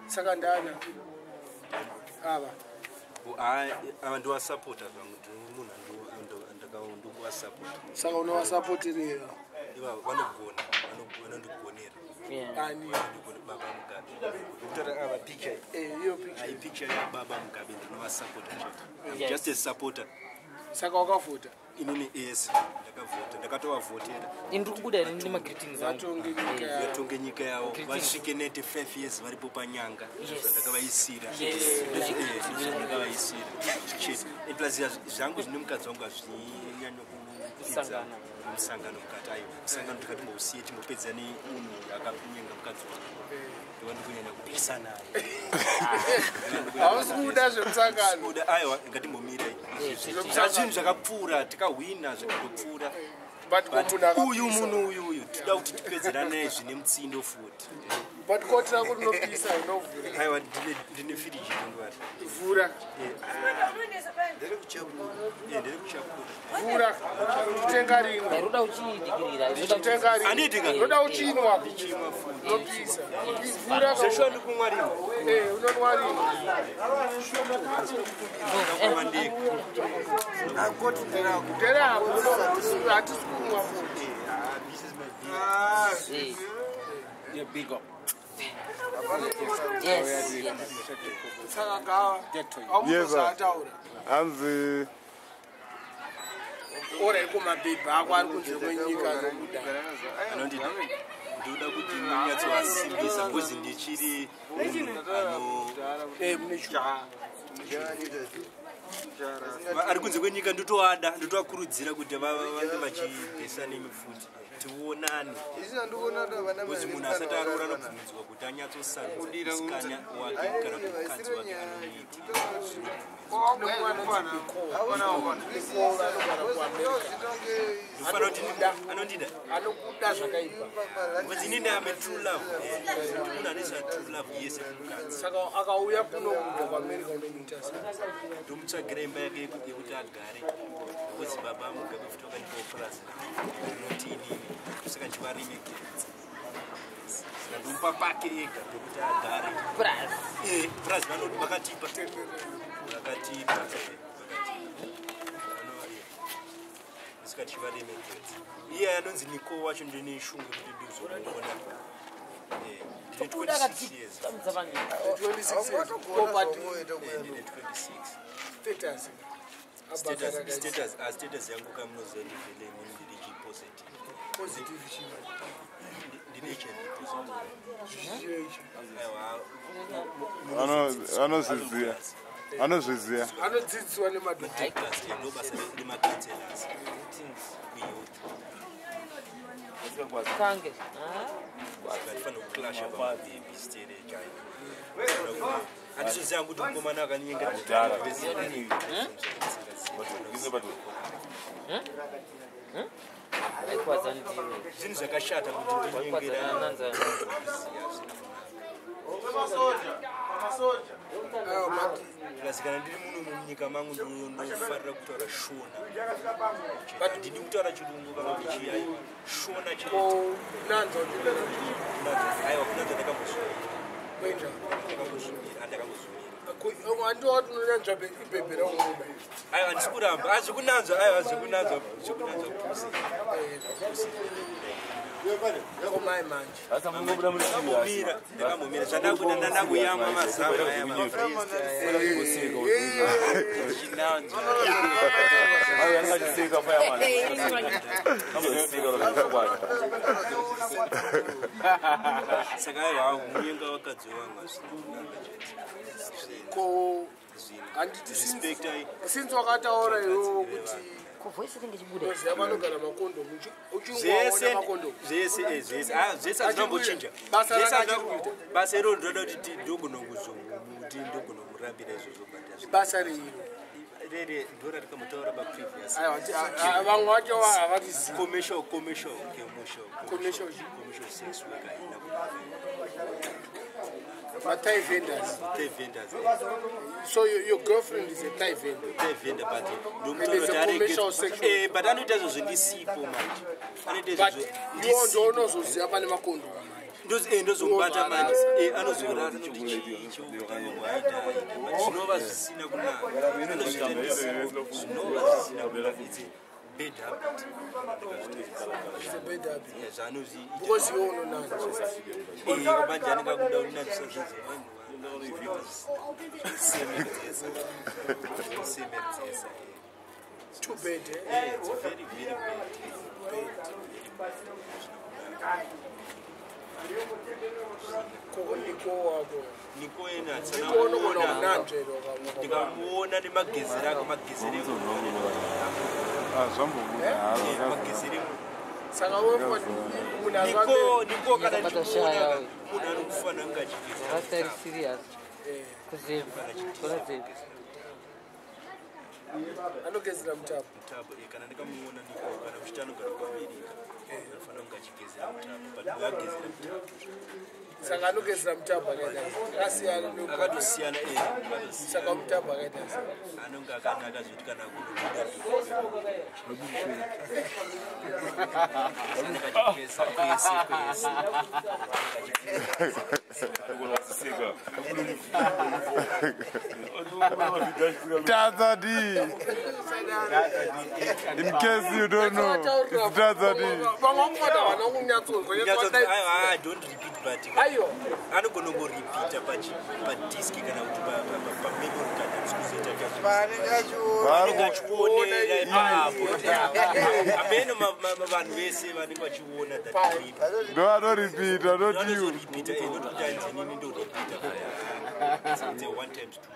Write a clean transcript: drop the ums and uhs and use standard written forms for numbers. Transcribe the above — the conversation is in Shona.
Saka ndana. Ava. Abantu wa support abantu umuntu ndakawa support. Saka unowa support ri. Iba vanondigonera. Ani. Baba Mugabe. Utora aba picture. Iyo picture. I picture ya Baba Mugabe ndinowa support nje. I'm just a supporter. Saka wakavota. Inini yes. Ndakatowa votera. Indiri kubuda ine ndine magreetings yatonge nyika yawo vasvike 95 years varipo panyanga ndakavaisira ndakavaisira plus zvangu zvine mukadzi wangu hazvinyanya kumusangano mukati ayo musangano ndikatimbousiye timbopedza nemunhu akakunyenga mukadzi wangu ndova ndikunyanya kupisa naye hausi kuda zvemusangano aiwa ngatimbomirai zvinhu zvakapfuura tikahwina zvakatopfuura uyu munhu uyu tida kuti tipedzerane zvine mutsindo futi but koti rako rinopisa rinovhura aiwa ndine firiji ndingwari vhura ndiri kuchapura vhura titenga rimwe roda uchidigirira titenga rimwe andidinga roda uchinwa ndichimwa futi rinopisa vhura zvesho ndikumwa rimwe unonwa rimwe akoti nderako hatisi kumwa futi Yeah, big up. yes saka gawa amuzoataura Anzi ora ikomabhebha ako ari kunze kwenyika anobuda anondida ndoda kuti munyatsowasimbisa bcause ndichiri mune chuva ari kunze kwenyika ndotovakurudzira kuti vange vachipesa nemifuti tionane bcause munhu asati aroora anobvumidzwa kuti anyatsosarudzikanya wake kana mukadzi wake anomuiti anondida anokuda zvakaipa bcause inini ame true love munhu anoisa true love yese kumukadzi saka akauya kuno kubva kuamerica unomuita ndomutsvagira imba yake yekuti agare bcause baba Mugabe futi wakandipaupurazi inoti inini saka ndivaremekedza ndomupa pake ega ndokuti agare purazi vakatipa saka tichivaremekedza iye anonzi Niko wacho ndine shungu kuti ndizondiona ndine 26 years status yangu kamunoziva ndivele ndiri positive ndine anozviziva anodzidziswa nemadhokodheya ndobasa remakanselas kange atifanira kuclasha pamabebi sterekai handizoziva kuti mukomana akaninyengera zvinhu zvakashata kuti ndinyengera kana ndiri muno munyika mangu ndofarira kutaura shona but ndini kutaura chirungu kana kuti chiyai shona aiwa kunanza ndakambozvira andowati unonyanzva ibhebhera umuba aiwa handisi kuramba hazvikunanzwa aiwa hazvikunanzwa pusi komai manje ndakambomira zvandakuda ndandakuyamwa mazama saka aiwa munyenga wakadzi wangu ko handiti since wakataura iwo kuti kuvoisi ringe chibuda ziva vanogara makondomu uchingwaona makondomu zvese hazvinombochinja basa iro ndoda kuti ndogonomuti ndogonomurambira izvozvo basa reiro rere ndora rikamotaura paprevious vamwe vacho havatizivi commercial sex worker Thai vendors. So your girlfriend is a Thai vendor. Thai vendor, but and it's a commercial section. But I know there's a sipo, man. But you don't know so Ziapa Makondo. ndozombata manje anozora chiutano kwaita zvinova zvisina kunaka zvinova zvisina kunaka bad habit. It's a bad habit. Yes, I know. Because you own none. Too bad, eh? Yeah, it's very, very bad. Niko ena ndikamuona nemagezero ako magezero saka wewe niko kana ndichiona munhu anokufana ngachigezera serious anogezera mutabo kana ndikamuona niko kana kuchitano kana kuAmerika anofana ngachigezera mutabo but ngagezera mutabo saka anogezera mutabo akatosiyana saka mutabo akaita anonga akanaka zvekuti kana kunobuda akachigeza kwese Tazadi. In case you don't know, it's Tazadi. I don't repeat, but I'm not going to repeat a disc and out of memory card. No, I don't repeat, I don't you. It's a one times two.